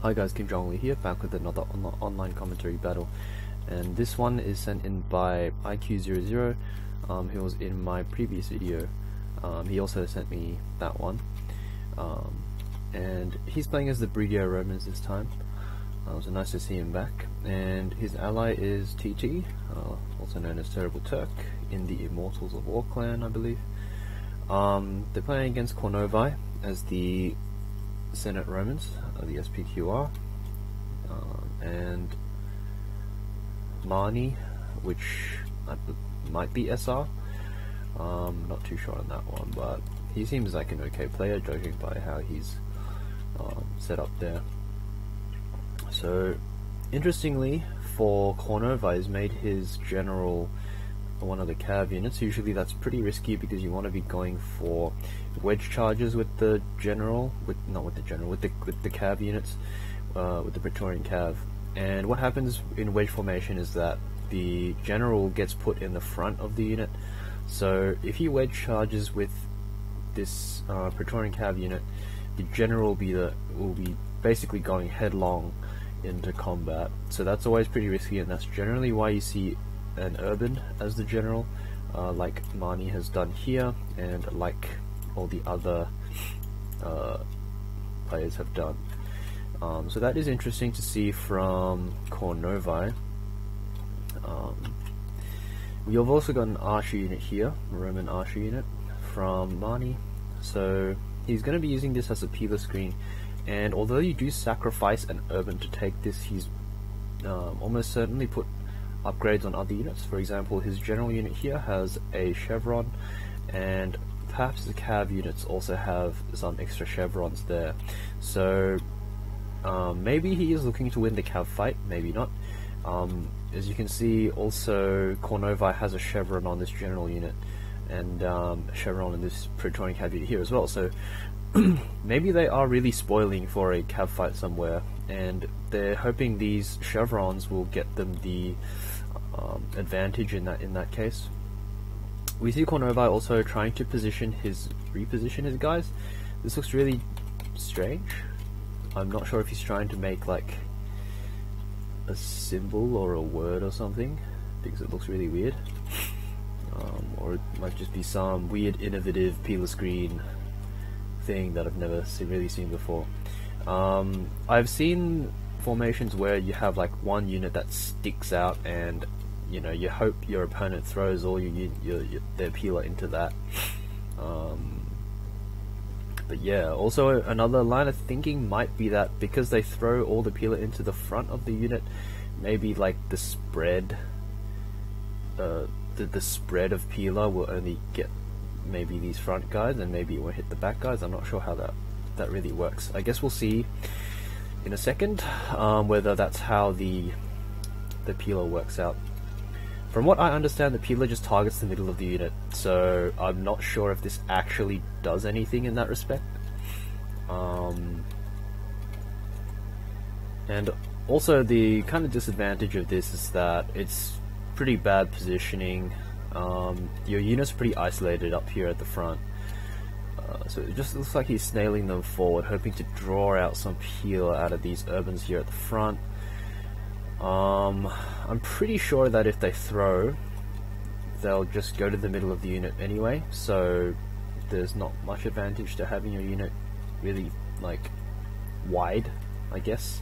Hi guys, Kim Jong Lee here, back with another online commentary battle, and this one is sent in by IQ00. He was in my previous video. He also sent me that one, and he's playing as the Breedio Romans this time. So nice to see him back. And his ally is TT, also known as Terrible Turk, in the Immortals of War clan, I believe. They're playing against Kornovi as the Senate Romans, the SPQR, and Marnie, which might be SR. Not too sure on that one, but he seems like an okay player, judging by how he's set up there. So, interestingly, for Kornovi, he's made his general one of the cav units. Usually that's pretty risky because you want to be going for wedge charges with the general, with the cav units, with the Praetorian cav. And what happens in wedge formation is that the general gets put in the front of the unit. So if he wedge charges with this Praetorian cav unit, the general will be basically going headlong into combat. So that's always pretty risky, and that's generally why you see an urban as the general, like Marnie has done here, and like all the other players have done. So that is interesting to see from Kornovi. We have also got an Archer unit here, a Roman Archer unit from Marnie. So he's going to be using this as a peeler screen, and although you do sacrifice an urban to take this, he's almost certainly put upgrades on other units. For example, his general unit here has a chevron, and perhaps the cav units also have some extra chevrons there. So maybe he is looking to win the cav fight, maybe not. As you can see, also Kornovi has a chevron on this general unit, and a chevron in this Praetorian cav unit here as well. So maybe they are really spoiling for a cav fight somewhere, and they're hoping these chevrons will get them the advantage in that case. We see Kornovi also trying to reposition his guys. This looks really strange. I'm not sure if he's trying to make like a symbol or a word or something, because it looks really weird. Or it might just be some weird innovative peeler screen thing that I've never really seen before. I've seen formations where you have like one unit that sticks out, and you know, you hope your opponent throws all their peeler into that. But yeah, also another line of thinking might be that because they throw all the peeler into the front of the unit, maybe like the spread, the spread of peeler will only get maybe these front guys, and maybe it won't hit the back guys. I'm not sure how that really works. I guess we'll see in a second whether that's how the peeler works out. From what I understand, the peeler just targets the middle of the unit, so I'm not sure if this actually does anything in that respect. And also the kind of disadvantage of this is that it's pretty bad positioning. Your unit's pretty isolated up here at the front. So it just looks like he's snailing them forward, hoping to draw out some peeler out of these urbans here at the front. I'm pretty sure that if they throw, they'll just go to the middle of the unit anyway, so there's not much advantage to having your unit really like wide, I guess,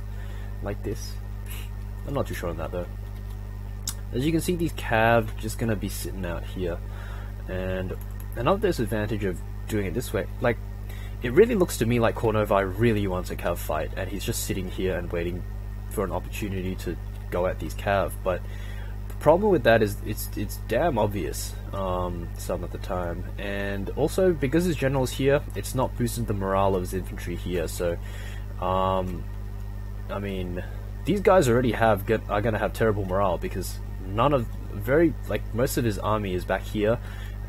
like this. I'm not too sure on that though. As you can see, these cav just gonna be sitting out here, and another disadvantage of doing it this way, like, it really looks to me like Kornovi really wants a cav fight, and he's just sitting here and waiting for an opportunity to go at these cav. But the problem with that is it's damn obvious some of the time, and also because his general's here, it's not boosting the morale of his infantry here. So I mean, these guys already are gonna have terrible morale, because most of his army is back here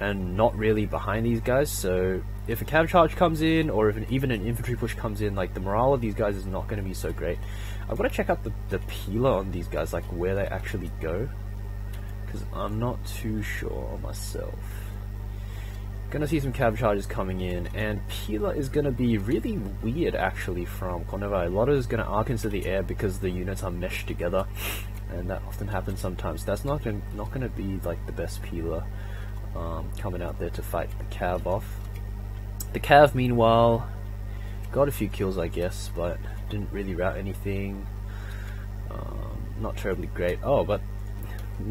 and not really behind these guys. So if a cav charge comes in, or if even an infantry push comes in, like, the morale of these guys is not going to be so great. I've got to check out the peeler on these guys, like where they actually go, because I'm not too sure myself. Gonna see some cav charges coming in, and Peeler is gonna be really weird actually from Kornova. A lot is gonna arc into the air because the units are meshed together, and that often happens sometimes. That's not gonna be like the best Peeler coming out there to fight the cav off. The cav, meanwhile, got a few kills, I guess, but didn't really route anything. Not terribly great. Oh, but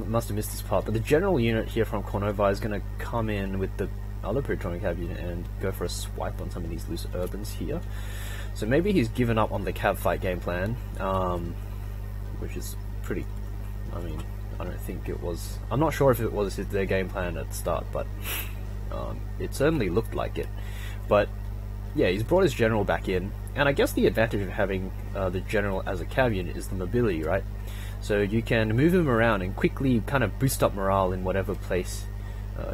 must have missed this part. But the general unit here from Kornova is gonna come in with the other Praetorian cav unit and go for a swipe on some of these loose urbans here. So maybe he's given up on the cav fight game plan, which is pretty, I mean, I don't think it was, I'm not sure if it was their game plan at the start, but it certainly looked like it. But yeah, he's brought his general back in, and I guess the advantage of having the general as a cav unit is the mobility, right? So you can move him around and quickly kind of boost up morale in whatever place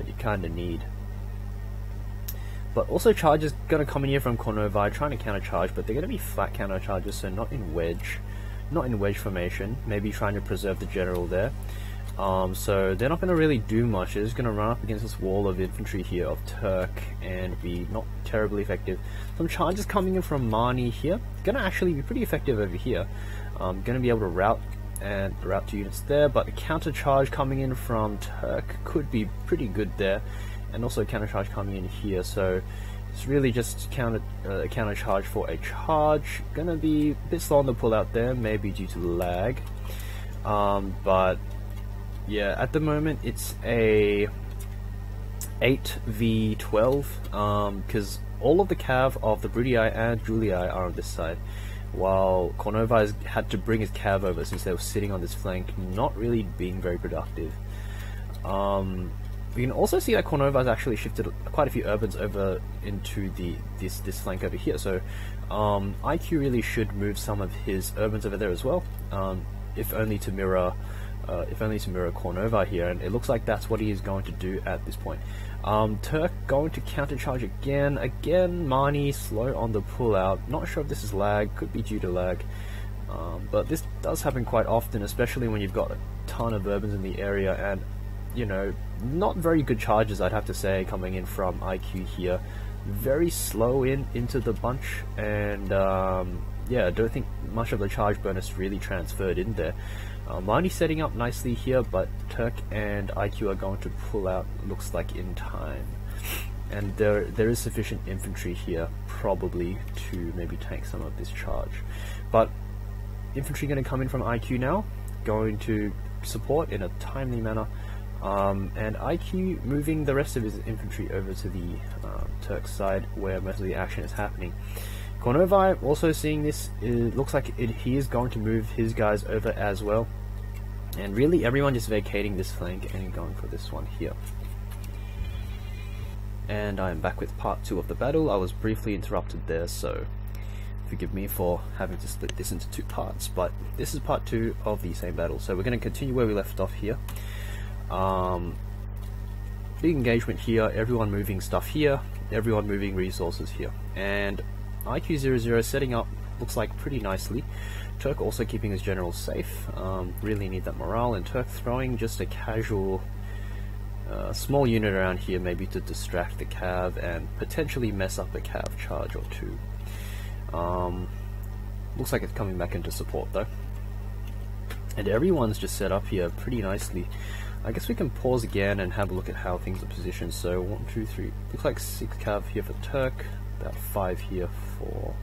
you kind of need. But also charge is going to come in here from Kornova, trying to counter charge, but they're going to be flat counter charges, so not in wedge formation, maybe trying to preserve the general there. So they're not going to really do much. They're just going to run up against this wall of infantry here of Turk and be not terribly effective. Some charges coming in from Mani here, going to actually be pretty effective over here. Going to be able to route two units there, but a counter charge coming in from Turk could be pretty good there, and also a counter charge coming in here. So it's really just counter charge for a charge. Gonna be a bit slow on the pull out there, maybe due to lag. But yeah, at the moment it's a 8v12 because all of the cav of the Brutii and Julii are on this side, while Kornova has had to bring his cav over since they were sitting on this flank, not really being very productive. We can also see that Kornova has actually shifted quite a few urbans over into this flank over here, so IQ really should move some of his urbans over there as well, if only to mirror Kornova here, and it looks like that's what he is going to do at this point. Turk going to counter charge again. Mani slow on the pull out. Not sure if this is lag, could be due to lag, but this does happen quite often, especially when you've got a ton of urbans in the area, and you know, not very good charges, I'd have to say, coming in from IQ here. Very slow into the bunch, and yeah, I don't think much of the charge bonus really transferred in there. Mani setting up nicely here, but Turk and IQ are going to pull out, looks like, in time. And there is sufficient infantry here, probably, to maybe tank some of this charge. But infantry going to come in from IQ now, going to support in a timely manner. And IQ moving the rest of his infantry over to the Turk side, where most of the action is happening. Kornova also seeing this, it looks like he is going to move his guys over as well, and really everyone just vacating this flank and going for this one here. And I'm back with part 2 of the battle. I was briefly interrupted there, so forgive me for having to split this into 2 parts, but this is part 2 of the same battle, so we're going to continue where we left off here. Big engagement here, everyone moving stuff here, everyone moving resources here, and IQ00 setting up, looks like, pretty nicely. Turk also keeping his general safe, really need that morale, and Turk throwing just a casual small unit around here, maybe to distract the cav and potentially mess up a cav charge or 2. Looks like it's coming back into support though, and everyone's just set up here pretty nicely. I guess we can pause again and have a look at how things are positioned. So 1, 2, 3, looks like 6 cav here for Turk, about 5 here for,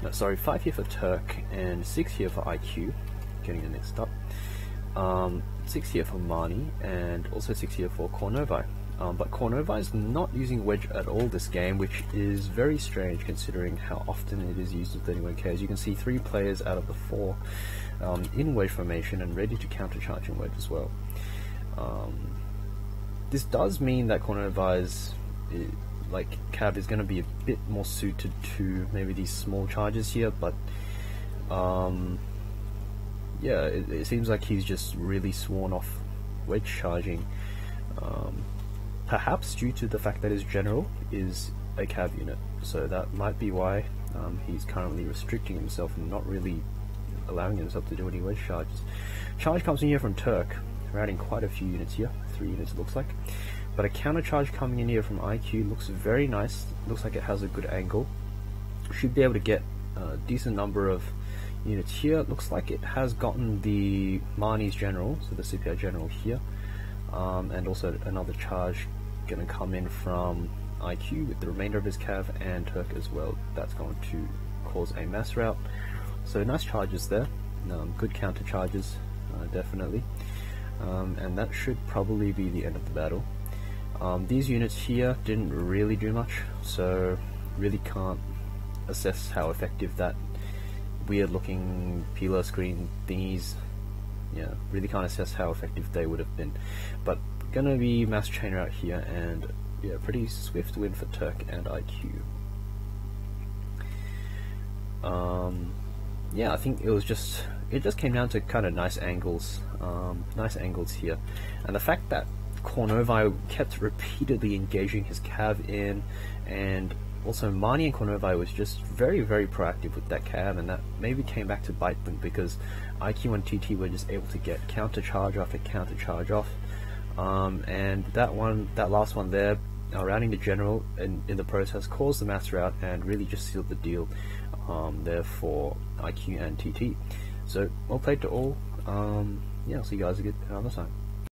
no, sorry, 5 here for Turk and 6 here for IQ, getting it mixed up. 6 here for Mani and also 6 here for Kornova. But Kornova is not using wedge at all this game, which is very strange considering how often it is used with 31k. As you can see, 3 players out of the 4 in wedge formation and ready to countercharge in wedge as well. This does mean that Kornova's cav is going to be a bit more suited to maybe these small charges here, but yeah, it seems like he's just really sworn off wedge charging, perhaps due to the fact that his general is a cav unit, so that might be why he's currently restricting himself and not really allowing himself to do any wedge charges. Charge comes in here from Turk, routing quite a few units here, 3 units it looks like, But a counter charge coming in here from IQ looks very nice. Looks like it has a good angle. Should be able to get a decent number of units here. Looks like it has gotten the Marnie's General, so the CPI General here, and also another charge going to come in from IQ with the remainder of his cav, and Turk as well. That's going to cause a mass rout. So nice charges there, good counter charges, definitely, and that should probably be the end of the battle. These units here didn't really do much, so really can't assess how effective that weird looking peeler screen thingies, yeah, really can't assess how effective they would have been. But gonna be mass chain rout here, and yeah, pretty swift win for Turk and IQ. Yeah, I think it just came down to kind of nice angles here, and the fact that Kornovi kept repeatedly engaging his cav in, and also Marnie and Kornovi was just very proactive with that cav, and that maybe came back to bite them because IQ and TT were just able to get counter charge after counter charge off, and that last one there, routing the general in the process, caused the mass rout and really just sealed the deal there for IQ and TT. So well played to all. Yeah, I'll see you guys again another time.